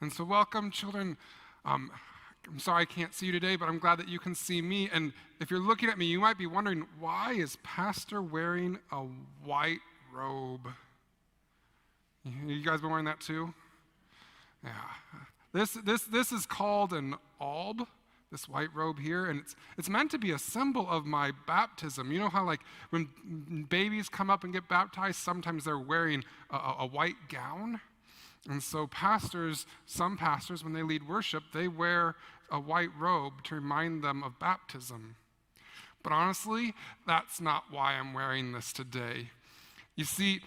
And so welcome, children. I'm sorry I can't see you today, but I'm glad that you can see me. And if you're looking at me, you might be wondering, why is Pastor wearing a white robe? You guys been wearing that too? Yeah. This is called an alb, this white robe here, and it's meant to be a symbol of my baptism. You know how like when babies come up and get baptized, sometimes they're wearing a white gown? And so some pastors, when they lead worship, they wear a white robe to remind them of baptism. But honestly, that's not why I'm wearing this today. You see,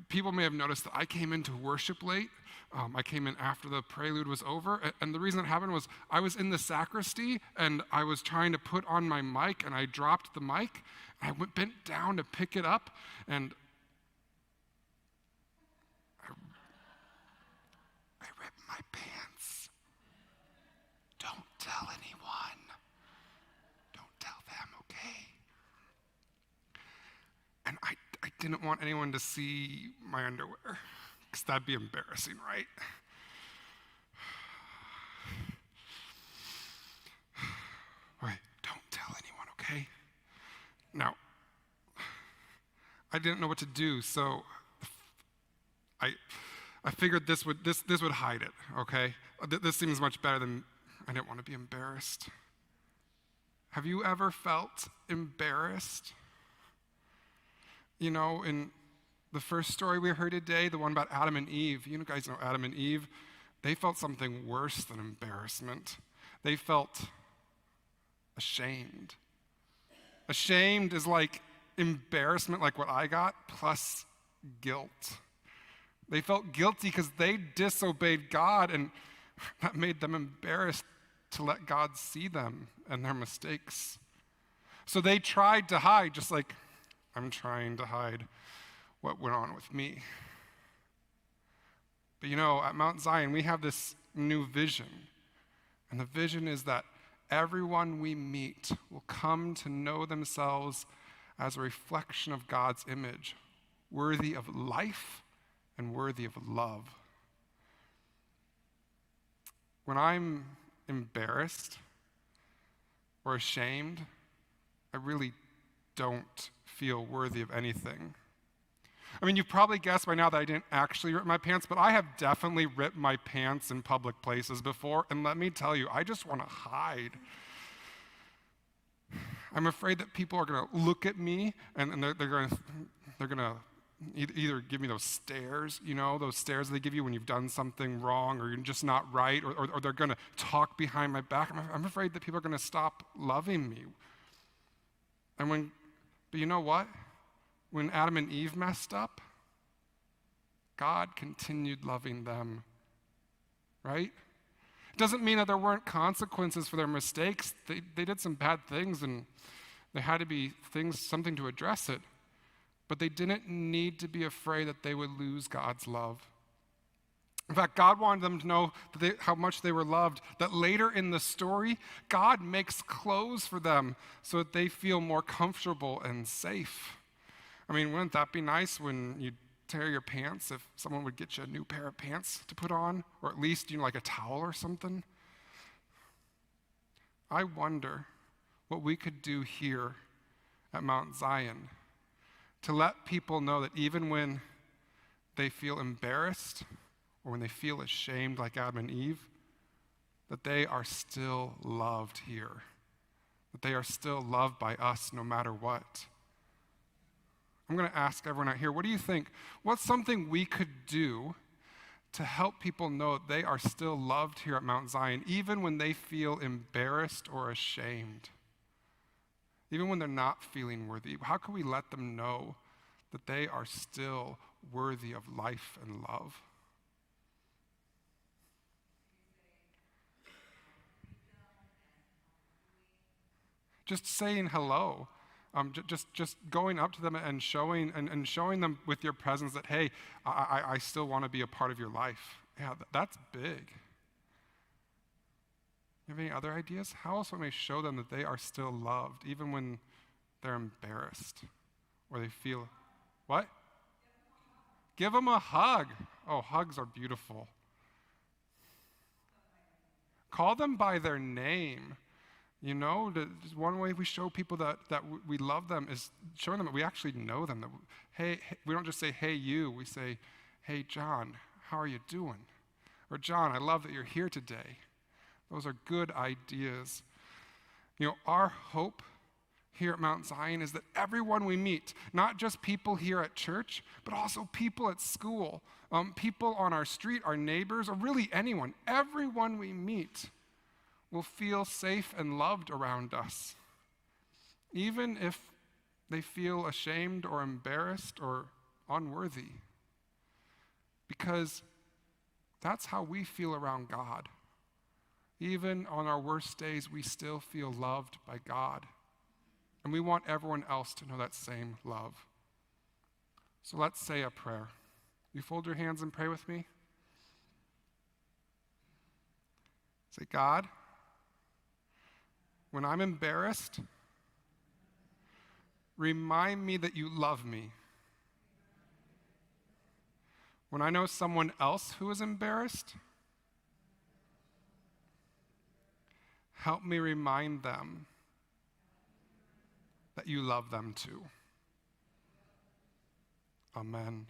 people may have noticed that I came into worship late. I came in after the prelude was over, and the reason it happened was I was in the sacristy, and I was trying to put on my mic, and I dropped the mic, and I bent down to pick it up, and I ripped my pants. Don't tell anyone. Don't tell them, okay? And I didn't want anyone to see my underwear, because that'd be embarrassing, right? Wait, don't tell anyone, okay? Now, I didn't know what to do, so I figured this would hide it, okay? This seems much better than I didn't want to be embarrassed. Have you ever felt embarrassed? You know, in the first story we heard today, the one about Adam and Eve, you guys know Adam and Eve, they felt something worse than embarrassment. They felt ashamed. Ashamed is like embarrassment, like what I got, plus guilt. They felt guilty because they disobeyed God, and that made them embarrassed to let God see them and their mistakes. So they tried to hide, just like I'm trying to hide what went on with me. But you know, at Mount Zion, we have this new vision. And the vision is that everyone we meet will come to know themselves as a reflection of God's image, worthy of life and worthy of love. When I'm embarrassed or ashamed, I really don't feel worthy of anything. I mean, you've probably guessed by now that I didn't actually rip my pants, but I have definitely ripped my pants in public places before, and let me tell you, I just want to hide. I'm afraid that people are going to look at me, and they're going to either give me those stares, you know, those stares they give you when you've done something wrong or you're just not right, or they're going to talk behind my back. I'm afraid that people are going to stop loving me. But you know what? When Adam and Eve messed up, God continued loving them, right? It doesn't mean that there weren't consequences for their mistakes. They did some bad things, and there had to be something to address it. But they didn't need to be afraid that they would lose God's love. In fact, God wanted them to know how much they were loved, that later in the story, God makes clothes for them so that they feel more comfortable and safe. I mean, wouldn't that be nice when you tear your pants if someone would get you a new pair of pants to put on, or at least, like a towel or something? I wonder what we could do here at Mount Zion to let people know that even when they feel embarrassed or when they feel ashamed like Adam and Eve, that they are still loved here, that they are still loved by us no matter what. I'm going to ask everyone out here, what do you think? What's something we could do to help people know that they are still loved here at Mount Zion, even when they feel embarrassed or ashamed? Even when they're not feeling worthy, how can we let them know that they are still worthy of life and love? Just saying hello, just going up to them and showing them with your presence that, hey, I still want to be a part of your life. Yeah, that's big. You have any other ideas? How else may I show them that they are still loved, even when they're embarrassed or they feel, what? Give them a hug. Oh, hugs are beautiful. Call them by their name. You know, one way we show people that we love them is showing them that we actually know them. That hey, we don't just say, hey, you. We say, hey, John, how are you doing? Or, John, I love that you're here today. Those are good ideas. You know, our hope here at Mount Zion is that everyone we meet, not just people here at church, but also people at school, people on our street, our neighbors, or really anyone, everyone we meet will feel safe and loved around us, even if they feel ashamed or embarrassed or unworthy. Because that's how we feel around God. Even on our worst days, we still feel loved by God. And we want everyone else to know that same love. So let's say a prayer. You fold your hands and pray with me. Say, God, when I'm embarrassed, remind me that you love me. When I know someone else who is embarrassed, help me remind them that you love them too. Amen.